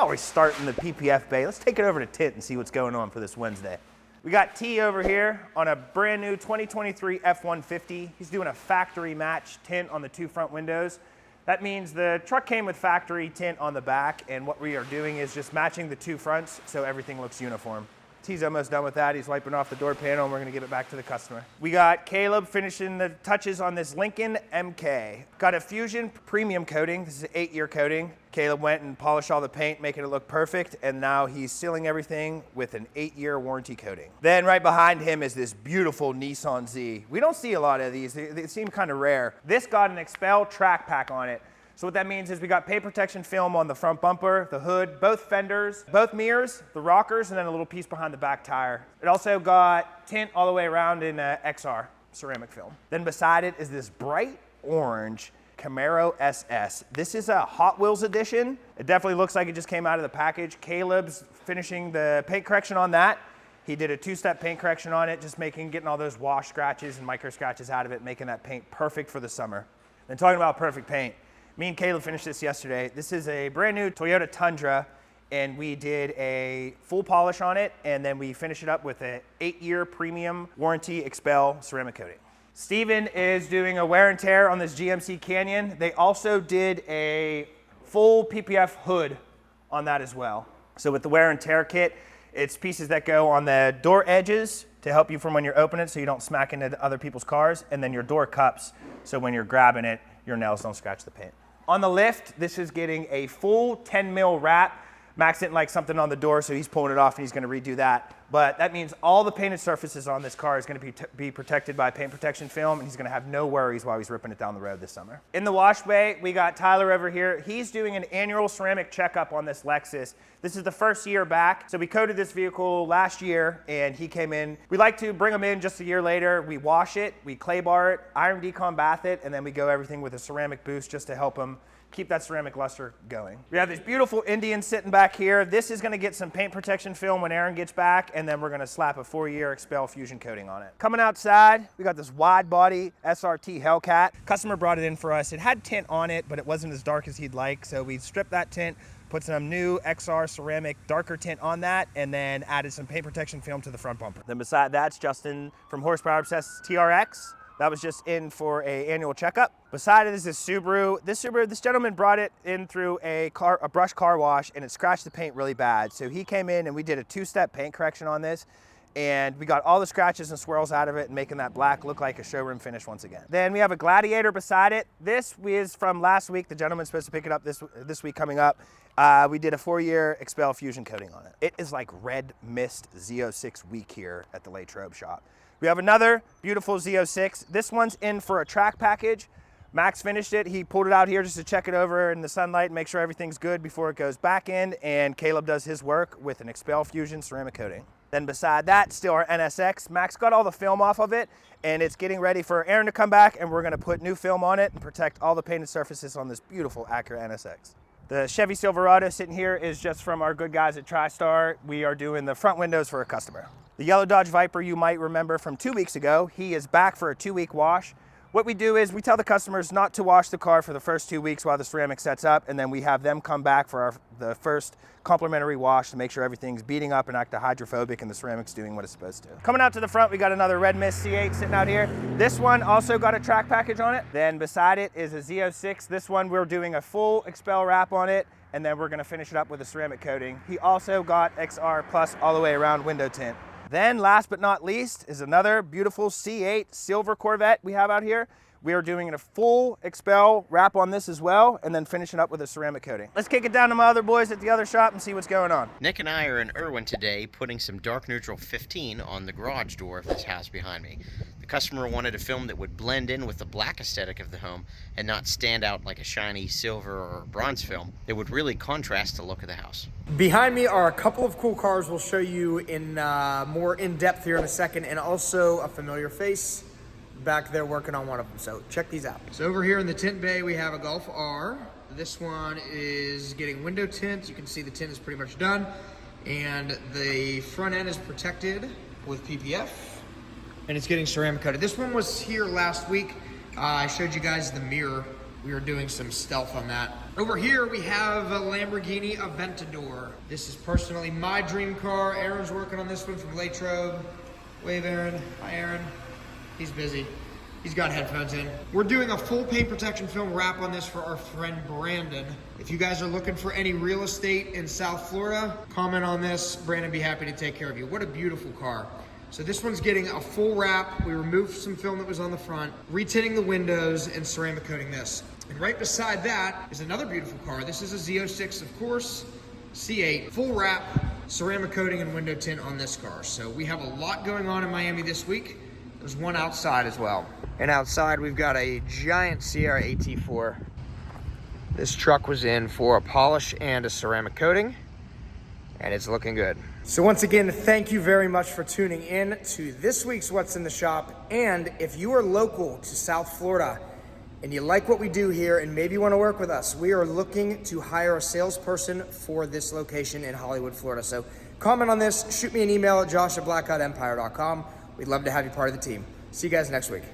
While we're starting the PPF bay, let's take it over to Tint and see what's going on for this Wednesday. We got T over here on a brand new 2023 F-150. He's doing a factory match tint on the two front windows. That means the truck came with factory tint on the back, and what we are doing is just matching the two fronts so everything looks uniform. T's almost done with that. He's wiping off the door panel, and we're gonna give it back to the customer. We got Caleb finishing the touches on this Lincoln MK. Got a Fusion premium coating. This is an 8-year coating. Caleb went and polished all the paint, making it look perfect, and now he's sealing everything with an 8-year warranty coating. Then right behind him is this beautiful Nissan Z. We don't see a lot of these. They seem kind of rare. This got an Expel track pack on it. So what that means is we got paint protection film on the front bumper, the hood, both fenders, both mirrors, the rockers, and then a little piece behind the back tire. It also got tint all the way around in XR ceramic film. Then beside it is this bright orange Camaro SS. This is a Hot Wheels edition. It definitely looks like it just came out of the package. Caleb's finishing the paint correction on that. He did a 2-step paint correction on it, just getting all those wash scratches and micro scratches out of it, making that paint perfect for the summer. Then talking about perfect paint, me and Caleb finished this yesterday. This is a brand new Toyota Tundra, and we did a full polish on it, and then we finished it up with an 8-year premium warranty Expel ceramic coating. Steven is doing a wear and tear on this GMC Canyon. They also did a full PPF hood on that as well. So with the wear and tear kit, it's pieces that go on the door edges to help you from when you're opening it so you don't smack into other people's cars, and then your door cups so when you're grabbing it, your nails don't scratch the paint. On the lift, this is getting a full 10 mil wrap. Max didn't like something on the door, so he's pulling it off and he's gonna redo that. But that means all the painted surfaces on this car is gonna be protected by paint protection film, and he's gonna have no worries while he's ripping it down the road this summer. In the wash bay, we got Tyler over here. He's doing an annual ceramic checkup on this Lexus. This is the first year back. So we coated this vehicle last year, and he came in. We like to bring him in just a year later. We wash it, we clay bar it, iron decon bath it, and then we go everything with a ceramic boost just to help him keep that ceramic luster going. We have this beautiful Indian sitting back here. This is gonna get some paint protection film when Aaron gets back, and then we're gonna slap a 4-year Expel Fusion coating on it. Coming outside, we got this wide body SRT Hellcat. Customer brought it in for us. It had tint on it, but it wasn't as dark as he'd like, so we stripped that tint, put some new XR ceramic darker tint on that, and then added some paint protection film to the front bumper. Then beside that's Justin from Horsepower Obsessed TRX. That was just in for an annual checkup. Beside it is this Subaru. This gentleman brought it in through a brush car wash, and it scratched the paint really bad. So he came in and we did a 2-step paint correction on this, and we got all the scratches and swirls out of it, and making that black look like a showroom finish once again. Then we have a Gladiator beside it. This is from last week. The gentleman's supposed to pick it up this week coming up. We did a 4-year Expel Fusion coating on it. It is like Red Mist Z06 week here at the LATROBE shop. We have another beautiful Z06. This one's in for a track package. Max finished it. He pulled it out here just to check it over in the sunlight and make sure everything's good before it goes back in, and Caleb does his work with an Expel Fusion ceramic coating. Then beside that, still our NSX. Max got all the film off of it, and it's getting ready for Aaron to come back, and we're gonna put new film on it and protect all the painted surfaces on this beautiful Acura NSX. The Chevy Silverado sitting here is just from our good guys at TriStar. We are doing the front windows for a customer. The yellow Dodge Viper you might remember from 2 weeks ago, he is back for a 2-week wash. What we do is we tell the customers not to wash the car for the first 2 weeks while the ceramic sets up, and then we have them come back for the first complimentary wash to make sure everything's beating up and acting hydrophobic and the ceramic's doing what it's supposed to. Coming out to the front, we got another Red Mist C8 sitting out here. This one also got a track package on it. Then beside it is a Z06. This one we're doing a full Expel wrap on it, and then we're gonna finish it up with a ceramic coating. He also got XR Plus all the way around window tint. Then last but not least is another beautiful C8 silver Corvette we have out here. We are doing a full Expel wrap on this as well, and then finishing up with a ceramic coating. Let's kick it down to my other boys at the other shop and see what's going on. Nick and I are in Irwin today putting some dark neutral 15 on the garage door of this house behind me. The customer wanted a film that would blend in with the black aesthetic of the home and not stand out like a shiny silver or bronze film. It would really contrast the look of the house. Behind me are a couple of cool cars we'll show you in more in-depth here in a second, and also a familiar face back there working on one of them. So check these out. So over here in the tint bay, we have a Golf R. This one is getting window tint. You can see the tint is pretty much done. And the front end is protected with PPF. And it's getting ceramic coated. This one was here last week. I showed you guys the mirror. We were doing some stealth on that. Over here we have a Lamborghini Aventador. This is personally my dream car. Aaron's working on this one from LATROBE. Wave, Aaron. Hi, Aaron. He's busy. He's got headphones in. We're doing a full paint protection film wrap on this for our friend Brandon. If you guys are looking for any real estate in South Florida, comment on this. Brandon be happy to take care of you. What a beautiful car. So this one's getting a full wrap. We removed some film that was on the front, retinting the windows and ceramic coating this. And right beside that is another beautiful car. This is a Z06, of course, C8, full wrap, ceramic coating and window tint on this car. So we have a lot going on in Miami this week. There's one outside as well. And outside we've got a giant Sierra AT4. This truck was in for a polish and a ceramic coating, and it's looking good. So once again, thank you very much for tuning in to this week's What's in the Shop. And if you are local to South Florida and you like what we do here and maybe you want to work with us, we are looking to hire a salesperson for this location in Hollywood, Florida. So comment on this, shoot me an email at josh@blackoutempire.com. We'd love to have you part of the team. See you guys next week.